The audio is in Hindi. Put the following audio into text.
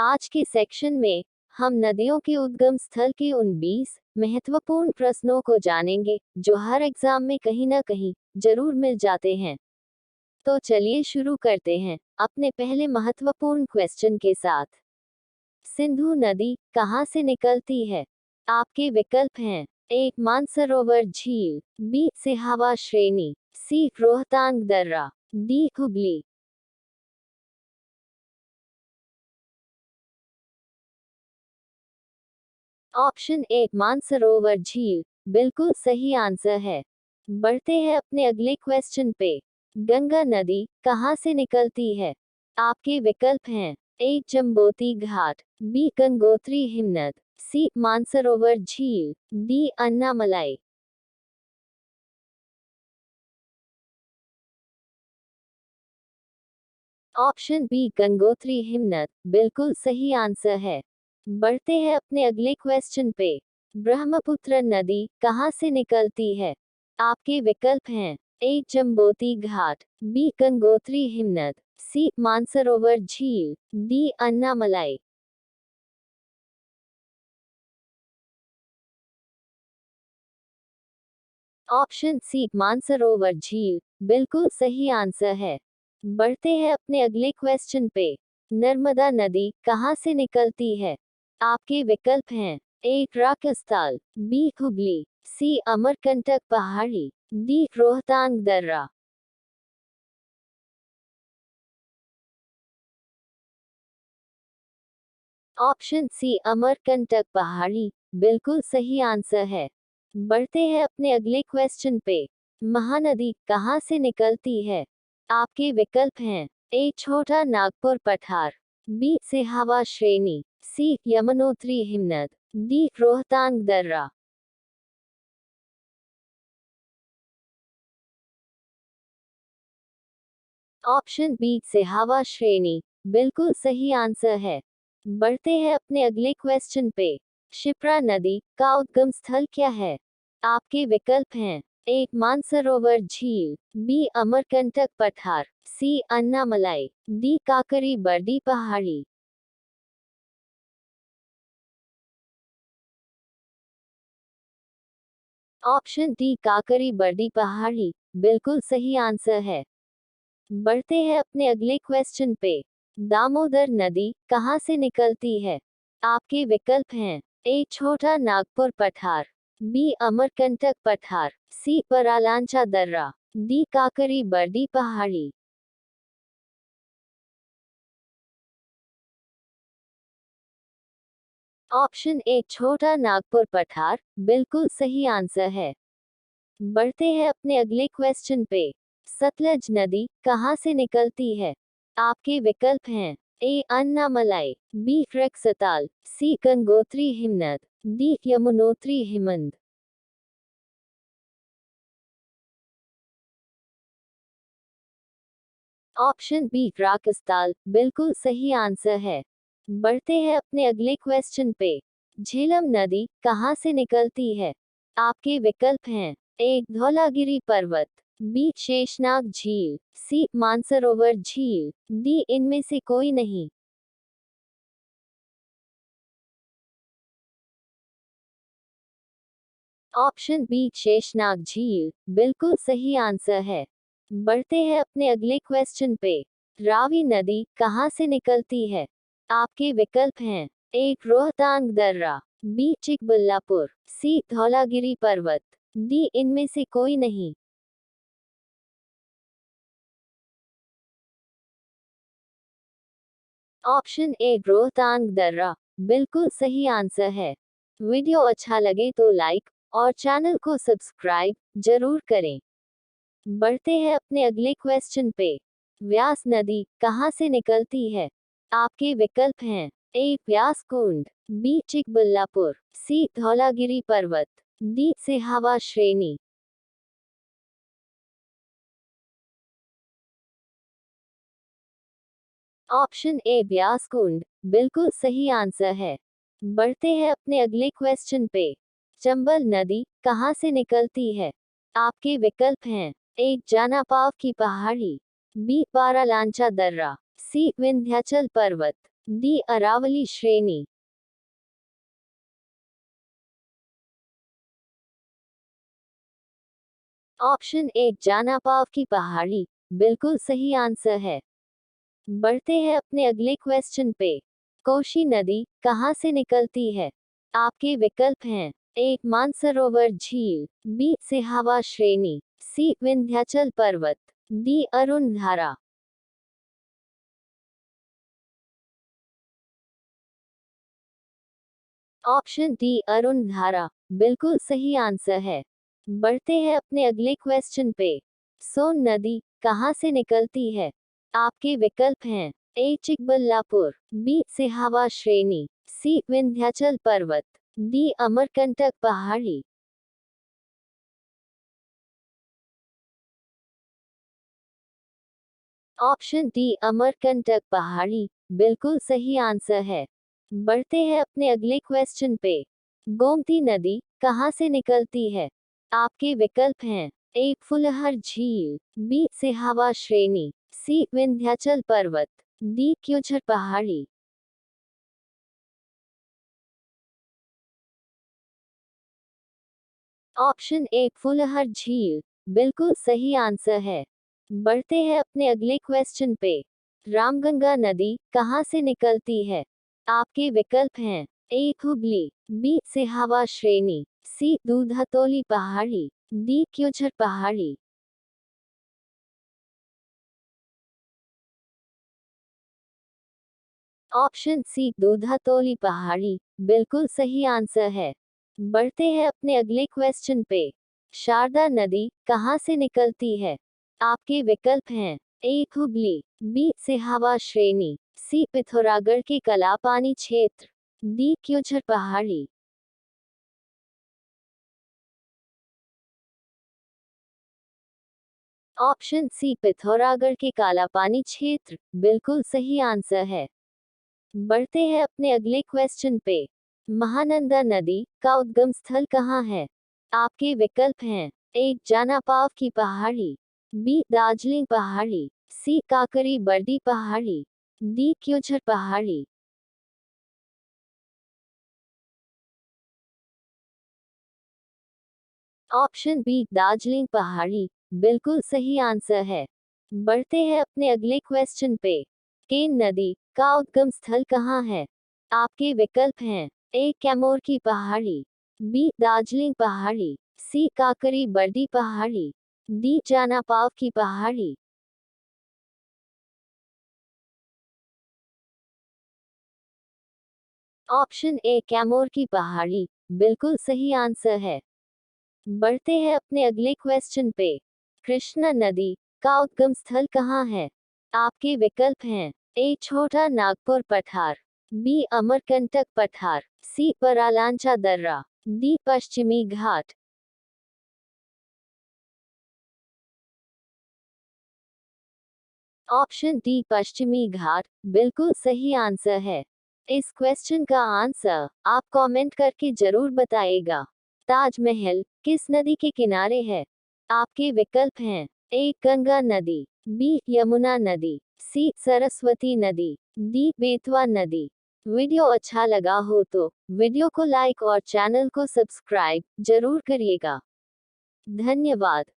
आज के सेक्शन में हम नदियों के उद्गम स्थल के उन 20 महत्वपूर्ण प्रश्नों को जानेंगे जो हर एग्जाम में कहीं ना कहीं जरूर मिल जाते हैं। तो चलिए शुरू करते हैं अपने पहले महत्वपूर्ण क्वेश्चन के साथ। सिंधु नदी कहाँ से निकलती है? आपके विकल्प हैं ए मानसरोवर झील, बी सिहावा श्रेणी, सी रोहतांग दर्रा, D Hooghly. Option A Mansarovar झील बिल्कुल सही आंसर है। बढ़ते हैं अपने अगले क्वेश्चन पे। गंगा नदी कहाँ से निकलती है? आपके विकल्प हैं ए चंबोती घाट, बी गंगोत्री हिमनद, सी मानसरोवर झील, D Annamalai. Option B Gangotri हिमनद बिल्कुल सही आंसर है। बढ़ते हैं अपने अगले क्वेश्चन पे। ब्रह्मपुत्र नदी कहाँ से निकलती है? आपके विकल्प हैं ए चंबोती घाट, बी गंगोत्री हिमनद, सी मानसरोवर झील, D Annamalai. Option C Mansarovar झील बिल्कुल सही आंसर है। बढ़ते हैं अपने अगले क्वेश्चन पे। नर्मदा नदी कहाँ से निकलती है? आपके विकल्प हैं ए राकस्थल, बी हुगली, सी अमरकंटक पहाड़ी, डी रोहतांग दर्रा। ऑप्शन सी अमरकंटक पहाड़ी बिल्कुल सही आंसर है। बढ़ते हैं अपने अगले क्वेश्चन पे। महानदी कहाँ से निकलती है? आपके विकल्प हैं ए छोटा नागपुर पठार, बी सिहावा श्रेणी, सी यमुनोत्री हिमनद, डी रोहतांग दर्रा। ऑप्शन बी सिहावा श्रेणी बिल्कुल सही आंसर है। बढ़ते हैं अपने अगले क्वेश्चन पे। शिप्रा नदी का उद्गम स्थल क्या है? आपके विकल्प हैं ए मानसरोवर झील, बी अमरकंटक पठार, सी अन्नामलाई, डी काकरी बर्डी पहाड़ी। ऑप्शन डी काकरी बर्डी पहाड़ी बिल्कुल सही आंसर है। बढ़ते हैं अपने अगले क्वेश्चन पे। दामोदर नदी कहाँ से निकलती है? आपके विकल्प हैं ए छोटा नागपुर पठार, बी अमरकंटक पठार, सी परालांचा दर्रा, डी काकरी बर्डी पहाड़ी। ऑप्शन ए छोटा नागपुर पठार बिल्कुल सही आंसर है। बढ़ते हैं अपने अगले क्वेश्चन पे। सतलज नदी कहाँ से निकलती है? आपके विकल्प हैं ए अन्नामलाई, बी रक्सताल, सी गंगोत्री हिमनद, D Yamunotri हिमंद। Option B Rakshastal बिल्कुल सही आंसर है। बढ़ते हैं अपने अगले क्वेश्चन पे। झेलम नदी कहाँ से निकलती है? आपके विकल्प हैं ए धौलागिरी पर्वत, बी शेषनाग झील, सी मानसरोवर झील, डी इनमें से कोई नहीं। ऑप्शन बी शेषनाग झील बिल्कुल सही आंसर है। बढ़ते हैं अपने अगले क्वेश्चन पे। रावी नदी कहाँ से निकलती है? आपके विकल्प हैं ए रोहतांग दर्रा, बी चिकबल्लापुर, सी धौलागिरी पर्वत, डी इनमें से कोई नहीं। ऑप्शन ए रोहतांग दर्रा बिल्कुल सही आंसर है। वीडियो अच्छा लगे तो लाइक और चैनल को सब्सक्राइब जरूर करें। बढ़ते हैं अपने अगले क्वेश्चन पे। व्यास नदी कहाँ से निकलती है? आपके विकल्प हैं ए व्यास कुंड, बी चिकबल्लापुर, सी धौलागिरी पर्वत, डी सिहावा श्रेणी। ऑप्शन ए व्यास कुंड बिल्कुल सही आंसर है। बढ़ते हैं अपने अगले क्वेश्चन पे। चंबल नदी कहाँ से निकलती है? आपके विकल्प हैं ए जानापाव की पहाड़ी, बी पारालांचा दर्रा, सी विंध्याचल पर्वत, डी अरावली श्रेणी। ऑप्शन एक जानापाव की पहाड़ी बिल्कुल सही आंसर है। बढ़ते हैं अपने अगले क्वेश्चन पे। कोशी नदी कहाँ से निकलती है? आपके विकल्प हैं एक मानसरोवर झील, बी सिहावा श्रेणी, सी विंध्याचल पर्वत, डी अरुण धारा। ऑप्शन डी अरुण धारा बिल्कुल सही आंसर है। बढ़ते हैं अपने अगले क्वेश्चन पे। सोन नदी कहाँ से निकलती है? आपके विकल्प हैं ए चिकबल्लापुर, बी सिहावा श्रेणी, सी विंध्याचल पर्वत, डी अमरकंटक पहाड़ी। ऑप्शन डी अमरकंटक पहाड़ी बिल्कुल सही आंसर है। बढ़ते हैं अपने अगले क्वेश्चन पे। गोमती नदी कहाँ से निकलती है? आपके विकल्प हैं ए फुलहर झील, बी सिहावा श्रेणी, सी विंध्याचल पर्वत, डी क्यूझर पहाड़ी। ऑप्शन एक फुलहर झील बिल्कुल सही आंसर है। बढ़ते हैं अपने अगले क्वेश्चन पे। रामगंगा नदी कहाँ से निकलती है? आपके विकल्प हैं ए हुगली, बी सिहावा श्रेणी, सी दूधातोली पहाड़ी, डी क्यूझर पहाड़ी। ऑप्शन सी दूधातोली पहाड़ी बिल्कुल सही आंसर है। बढ़ते हैं अपने अगले क्वेश्चन पे। शारदा नदी कहाँ से निकलती है? आपके विकल्प हैं ए हुगली, बी सिहावा श्रेणी, सी पिथौरागढ़ के कलापानी क्षेत्र, डी क्यूझर पहाड़ी। ऑप्शन सी पिथौरागढ़ के कालापानी क्षेत्र बिल्कुल सही आंसर है। बढ़ते हैं अपने अगले क्वेश्चन पे। महानंदा नदी का उद्गम स्थल कहाँ है? आपके विकल्प हैं एक जानापाव की पहाड़ी, बी दार्जिलिंग पहाड़ी, सी काकरी बर्डी पहाड़ी, डी क्यूझर पहाड़ी। ऑप्शन बी दार्जिलिंग पहाड़ी बिल्कुल सही आंसर है। बढ़ते हैं अपने अगले क्वेश्चन पे। केन नदी का उद्गम स्थल कहाँ है? आपके विकल्प हैं ए कैमोर की पहाड़ी, बी दार्जिलिंग पहाड़ी, सी काकरी बर्डी पहाड़ी, डी जानापाव की पहाड़ी। ऑप्शन ए कैमोर की पहाड़ी बिल्कुल सही आंसर है। बढ़ते हैं अपने अगले क्वेश्चन पे। कृष्णा नदी का उद्गम स्थल कहाँ है? आपके विकल्प हैं ए छोटा नागपुर पठार, बी अमरकंटक पठार, सी परालांचा दर्रा, डी पश्चिमी घाट। ऑप्शन डी पश्चिमी घाट बिल्कुल सही आंसर है। इस क्वेश्चन का आंसर आप कमेंट करके जरूर बताएगा। ताजमहल किस नदी के किनारे है? आपके विकल्प हैं ए गंगा नदी, बी यमुना नदी, सी सरस्वती नदी, डी बेतवा नदी। वीडियो अच्छा लगा हो तो वीडियो को लाइक और चैनल को सब्सक्राइब जरूर करिएगा। धन्यवाद।